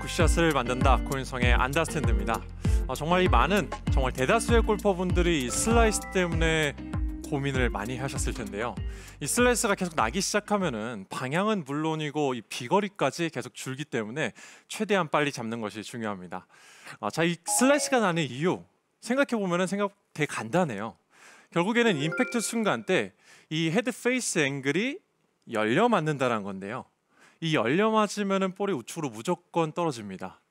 굿샷을 만든다 고인성의 안다스탠드입니다. 정말 이 많은 정말 대다수의 골퍼분들이 이 슬라이스 때문에 고민을 많이 하셨을 텐데요. 이 슬라이스가 계속 나기 시작하면은 방향은 물론이고 이 비거리까지 계속 줄기 때문에 최대한 빨리 잡는 것이 중요합니다. 자, 이 슬라이스가 나는 이유 생각해 보면은 되게 간단해요. 결국에는 임팩트 순간 때 이 헤드 페이스 앵글이 열려 맞는다는 건데요. 이 열려 맞으면은 볼이 우측으로 무조건 떨어집니다.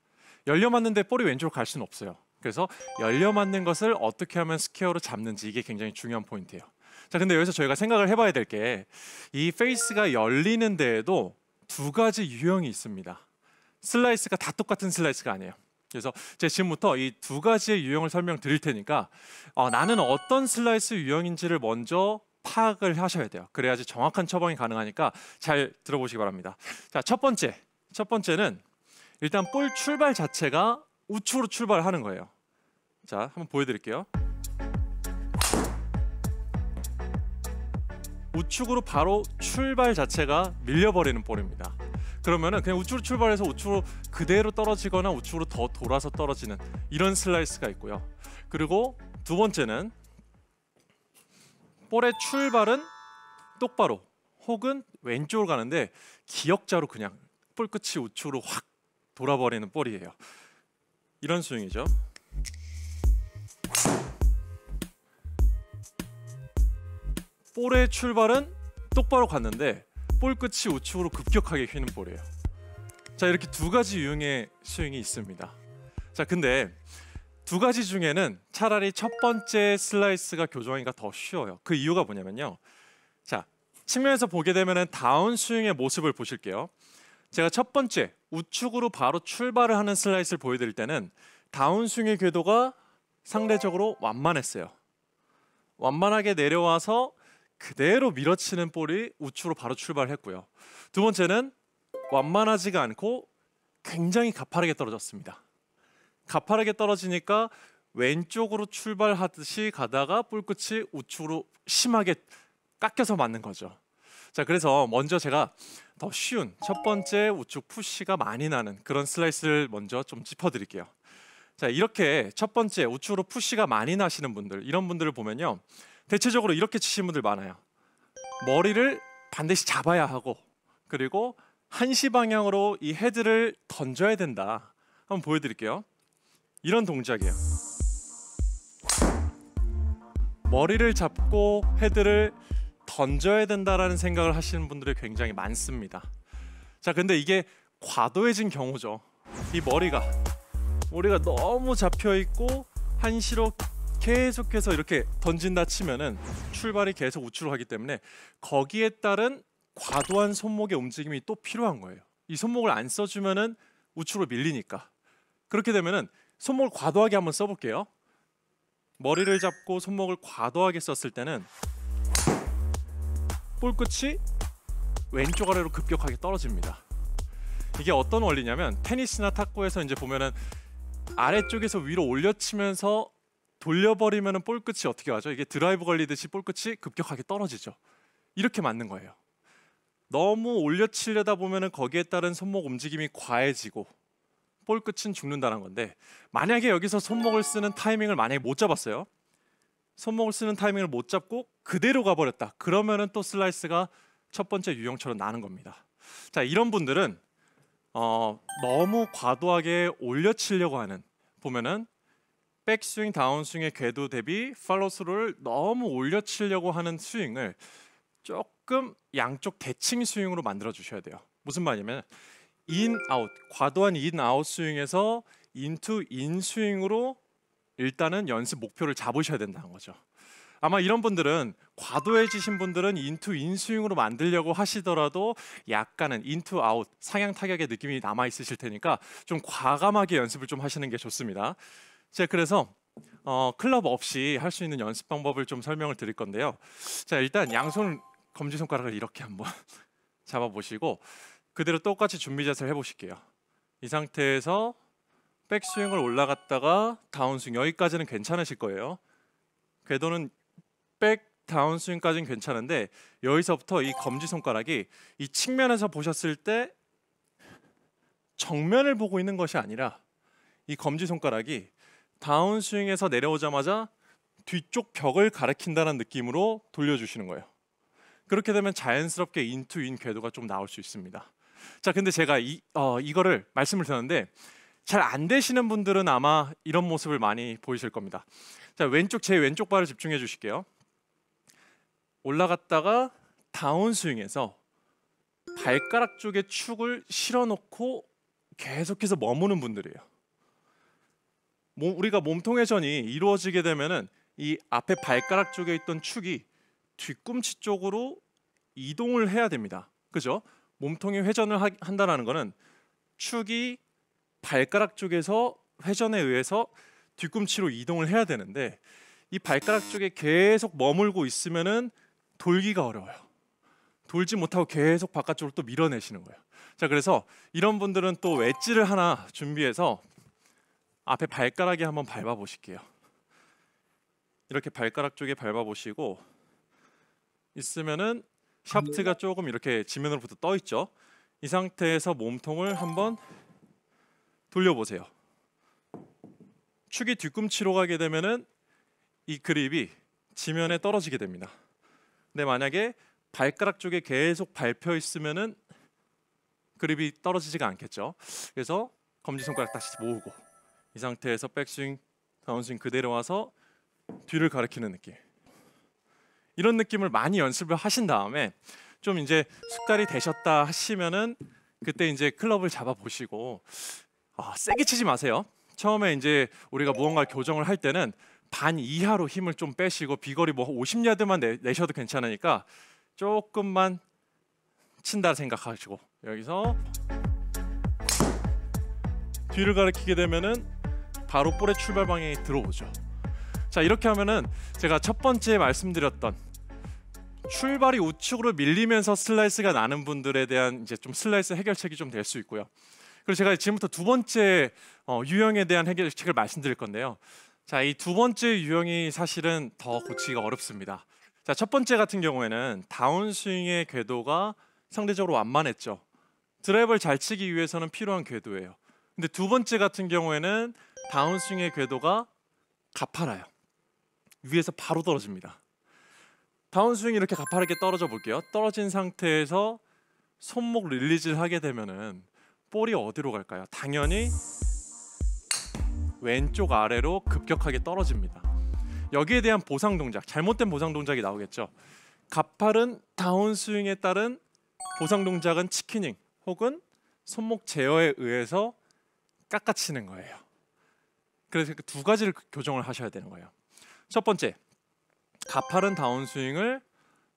열려 맞는데 볼이 왼쪽으로 갈 수는 없어요. 그래서 열려 맞는 것을 어떻게 하면 스퀘어로 잡는지 이게 굉장히 중요한 포인트예요. 자, 근데 여기서 저희가 생각을 해봐야 될 게 이 페이스가 열리는 데에도 두 가지 유형이 있습니다. 슬라이스가 다 똑같은 슬라이스가 아니에요. 그래서 제가 지금부터 이 두 가지의 유형을 설명드릴 테니까 나는 어떤 슬라이스 유형인지를 먼저 파악을 하셔야 돼요. 그래야지 정확한 처방이 가능하니까 잘 들어보시기 바랍니다. 자, 첫 번째는 일단 볼 출발 자체가 우측으로 출발하는 거예요. 자, 한번 보여드릴게요. 우측으로 바로 출발 자체가 밀려버리는 볼입니다. 그러면은 그냥 우측으로 출발해서 우측으로 그대로 떨어지거나 우측으로 더 돌아서 떨어지는 이런 슬라이스가 있고요. 그리고 두 번째는 볼의 출발은 똑바로 혹은 왼쪽으로 가는데 기역자로 그냥 볼 끝이 우측으로 확 돌아버리는 볼이에요. 이런 스윙이죠. 볼의 출발은 똑바로 갔는데 볼 끝이 우측으로 급격하게 휘는 볼이에요. 자, 이렇게 두 가지 유형의 스윙이 있습니다. 자, 근데 두 가지 중에는 차라리 첫 번째 슬라이스가 교정하기가 더 쉬워요. 그 이유가 뭐냐면요. 자, 측면에서 보게 되면은 다운 스윙의 모습을 보실게요. 제가 첫 번째 우측으로 바로 출발을 하는 슬라이스를 보여드릴 때는 다운 스윙의 궤도가 상대적으로 완만했어요. 완만하게 내려와서 그대로 밀어치는 볼이 우측으로 바로 출발했고요. 두 번째는 완만하지가 않고 굉장히 가파르게 떨어졌습니다. 가파르게 떨어지니까 왼쪽으로 출발하듯이 가다가 볼 끝이 우측으로 심하게 깎여서 맞는 거죠. 자, 그래서 먼저 제가 더 쉬운 첫 번째 우측 푸시가 많이 나는 그런 슬라이스를 먼저 좀 짚어드릴게요. 자, 이렇게 첫 번째 우측으로 푸시가 많이 나시는 분들, 이런 분들을 보면요, 대체적으로 이렇게 치시는 분들 많아요. 머리를 반드시 잡아야 하고, 그리고 한시 방향으로 이 헤드를 던져야 된다. 한번 보여드릴게요. 이런 동작이에요. 머리를 잡고 헤드를 던져야 된다라는 생각을 하시는 분들이 굉장히 많습니다. 자, 근데 이게 과도해진 경우죠. 이 머리가 너무 잡혀 있고 한시로 계속해서 이렇게 던진다 치면은 출발이 계속 우측으로 하기 때문에 거기에 따른 과도한 손목의 움직임이 또 필요한 거예요. 이 손목을 안 써주면은 우측으로 밀리니까. 그렇게 되면은 손목을 과도하게 한번 써볼게요. 머리를 잡고 손목을 과도하게 썼을 때는 볼 끝이 왼쪽 아래로 급격하게 떨어집니다. 이게 어떤 원리냐면 테니스나 탁구에서 이제 보면은 아래쪽에서 위로 올려치면서 돌려버리면은 볼 끝이 어떻게 하죠? 이게 드라이브 걸리듯이 볼 끝이 급격하게 떨어지죠. 이렇게 맞는 거예요. 너무 올려치려다 보면은 거기에 따른 손목 움직임이 과해지고 볼 끝은 죽는다는 건데, 만약에 여기서 손목을 쓰는 타이밍을 만약에 못 잡았어요. 손목을 쓰는 타이밍을 못 잡고 그대로 가버렸다. 그러면은 또 슬라이스가 첫 번째 유형처럼 나는 겁니다. 자, 이런 분들은 너무 과도하게 올려치려고 하는, 보면은 백스윙, 다운스윙의 궤도 대비 팔로스루를 너무 올려치려고 하는 스윙을 조금 양쪽 대칭 스윙으로 만들어 주셔야 돼요. 무슨 말이냐면 인, 아웃, 과도한 인, 아웃 스윙에서 인투, 인 스윙으로 일단은 연습 목표를 잡으셔야 된다는 거죠. 아마 이런 분들은 과도해지신 분들은 인투, 인 스윙으로 만들려고 하시더라도 약간은 인투, 아웃, 상향 타격의 느낌이 남아 있으실 테니까 좀 과감하게 연습을 좀 하시는 게 좋습니다. 제가 그래서 클럽 없이 할 수 있는 연습 방법을 좀 설명을 드릴 건데요. 자, 일단 양손 검지손가락을 이렇게 한번 잡아보시고 그대로 똑같이 준비 자세를 해보실게요. 이 상태에서 백스윙을 올라갔다가 다운스윙, 여기까지는 괜찮으실 거예요. 궤도는 백 다운스윙까지는 괜찮은데 여기서부터 이 검지손가락이 이 측면에서 보셨을 때 정면을 보고 있는 것이 아니라 이 검지손가락이 다운스윙에서 내려오자마자 뒤쪽 벽을 가리킨다는 느낌으로 돌려주시는 거예요. 그렇게 되면 자연스럽게 인투인 궤도가 좀 나올 수 있습니다. 자, 근데 제가 이거를 말씀을 드렸는데 잘 안 되시는 분들은 아마 이런 모습을 많이 보이실 겁니다. 자, 제 왼쪽 발을 집중해 주실게요. 올라갔다가 다운스윙에서 발가락 쪽에 축을 실어놓고 계속해서 머무는 분들이에요. 우리가 몸통 회전이 이루어지게 되면은 이 앞에 발가락 쪽에 있던 축이 뒤꿈치 쪽으로 이동을 해야 됩니다. 그죠? 몸통이 회전을 한다는 거는 축이 발가락 쪽에서 회전에 의해서 뒤꿈치로 이동을 해야 되는데 이 발가락 쪽에 계속 머물고 있으면은 돌기가 어려워요. 돌지 못하고 계속 바깥쪽으로 또 밀어내시는 거예요. 자, 그래서 이런 분들은 또 웨지를 하나 준비해서 앞에 발가락에 한번 밟아 보실게요. 이렇게 발가락 쪽에 밟아 보시고 있으면은 샤프트가 조금 이렇게 지면으로부터 떠 있죠. 이 상태에서 몸통을 한번 돌려보세요. 축이 뒤꿈치로 가게 되면은 이 그립이 지면에 떨어지게 됩니다. 근데 만약에 발가락 쪽에 계속 밟혀 있으면은 그립이 떨어지지가 않겠죠. 그래서 검지손가락 다시 모으고 이 상태에서 백스윙, 다운스윙 그대로 와서 뒤를 가리키는 느낌. 이런 느낌을 많이 연습을 하신 다음에 좀 이제 숙달이 되셨다 하시면은 그때 이제 클럽을 잡아 보시고 세게 치지 마세요. 처음에 이제 우리가 무언가를 교정을 할 때는 반 이하로 힘을 좀 빼시고 비거리 뭐 50야드만 내셔도 괜찮으니까 조금만 친다 생각하시고 여기서 뒤를 가리키게 되면은 바로 볼의 출발 방향이 들어오죠. 자, 이렇게 하면은 제가 첫 번째 말씀드렸던 출발이 우측으로 밀리면서 슬라이스가 나는 분들에 대한 이제 좀 슬라이스 해결책이 좀 될 수 있고요. 그리고 제가 지금부터 두 번째 유형에 대한 해결책을 말씀드릴 건데요. 자, 이 두 번째 유형이 사실은 더 고치기가 어렵습니다. 자, 첫 번째 같은 경우에는 다운스윙의 궤도가 상대적으로 완만했죠. 드라이버를 잘 치기 위해서는 필요한 궤도예요. 근데 두 번째 같은 경우에는 다운스윙의 궤도가 가파라요. 위에서 바로 떨어집니다. 다운스윙이 이렇게 가파르게 떨어져 볼게요. 떨어진 상태에서 손목 릴리즈를 하게 되면은 볼이 어디로 갈까요? 당연히 왼쪽 아래로 급격하게 떨어집니다. 여기에 대한 보상 동작, 잘못된 보상 동작이 나오겠죠. 가파른 다운스윙에 따른 보상 동작은 치키닝 혹은 손목 제어에 의해서 깎아치는 거예요. 그래서 그 두 가지를 교정을 하셔야 되는 거예요. 첫 번째, 가파른 다운스윙을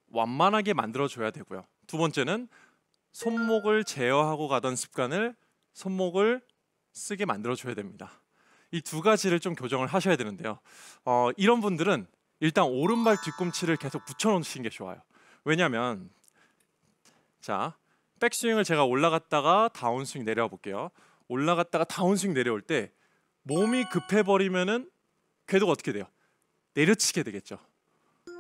완만하게 만들어줘야 되고요. 두 번째는 손목을 제어하고 가던 습관을 손목을 쓰게 만들어줘야 됩니다. 이 두 가지를 좀 교정을 하셔야 되는데요. 이런 분들은 일단 오른발 뒤꿈치를 계속 붙여놓으시는 게 좋아요. 왜냐하면 자, 백스윙을 제가 올라갔다가 다운스윙 내려와 볼게요. 올라갔다가 다운스윙 내려올 때 몸이 급해버리면은 궤도가 어떻게 돼요? 내려치게 되겠죠.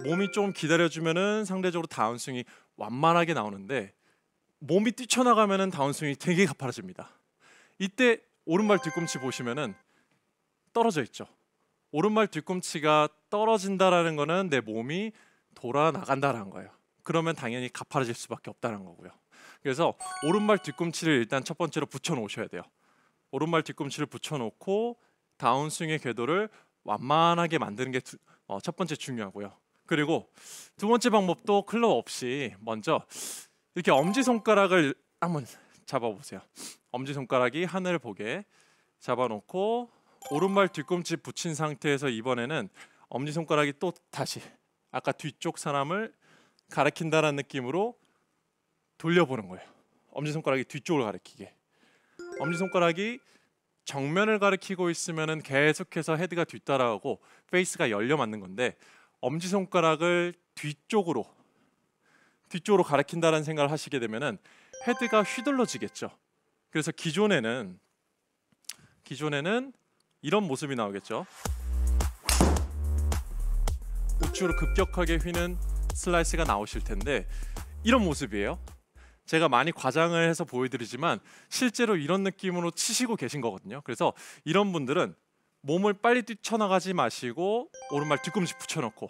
몸이 좀 기다려주면은 상대적으로 다운스윙이 완만하게 나오는데 몸이 뛰쳐나가면은 다운스윙이 되게 가파라집니다. 이때 오른발 뒤꿈치 보시면은 떨어져 있죠. 오른발 뒤꿈치가 떨어진다라는 거는 내 몸이 돌아 나간다라는 거예요. 그러면 당연히 가파라질 수밖에 없다는 거고요. 그래서 오른발 뒤꿈치를 일단 첫 번째로 붙여 놓으셔야 돼요. 오른발 뒤꿈치를 붙여 놓고 다운스윙의 궤도를 완만하게 만드는 게 첫 번째 중요하고요. 그리고 두 번째 방법도 클럽 없이 먼저 이렇게 엄지손가락을 한번 잡아보세요. 엄지손가락이 하늘을 보게 잡아놓고 오른발 뒤꿈치 붙인 상태에서 이번에는 엄지손가락이 또 다시 아까 뒤쪽 사람을 가리킨다는 느낌으로 돌려보는 거예요. 엄지손가락이 뒤쪽을 가리키게. 엄지손가락이 정면을 가리키고 있으면은 계속해서 헤드가 뒤따라오고 페이스가 열려 맞는 건데 엄지손가락을 뒤쪽으로 가리킨다는 생각을 하시게 되면은 헤드가 휘둘러지겠죠. 그래서 기존에는 이런 모습이 나오겠죠. 우측으로 급격하게 휘는 슬라이스가 나오실 텐데 이런 모습이에요. 제가 많이 과장을 해서 보여드리지만 실제로 이런 느낌으로 치시고 계신 거거든요. 그래서 이런 분들은 몸을 빨리 뛰쳐나가지 마시고 오른발 뒤꿈치 붙여놓고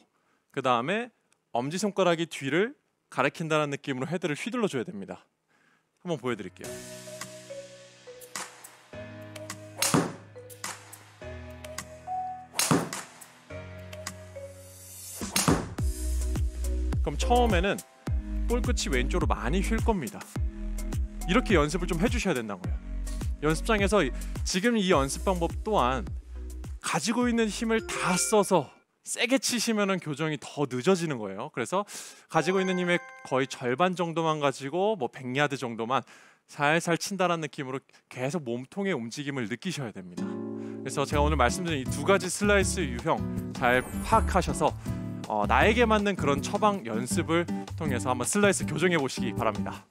그 다음에 엄지손가락이 뒤를 가리킨다는 느낌으로 헤드를 휘둘러 줘야 됩니다. 한번 보여드릴게요. 그럼 처음에는 볼 끝이 왼쪽으로 많이 휠 겁니다. 이렇게 연습을 좀 해주셔야 된다고요. 연습장에서 지금 이 연습 방법 또한 가지고 있는 힘을 다 써서 세게 치시면은 교정이 더 늦어지는 거예요. 그래서 가지고 있는 힘의 거의 절반 정도만 가지고 뭐 100야드 정도만 살살 친다라는 느낌으로 계속 몸통의 움직임을 느끼셔야 됩니다. 그래서 제가 오늘 말씀드린 이 두 가지 슬라이스 유형 잘 파악하셔서 나에게 맞는 그런 처방 연습을 통해서 한번 슬라이스 교정해 보시기 바랍니다.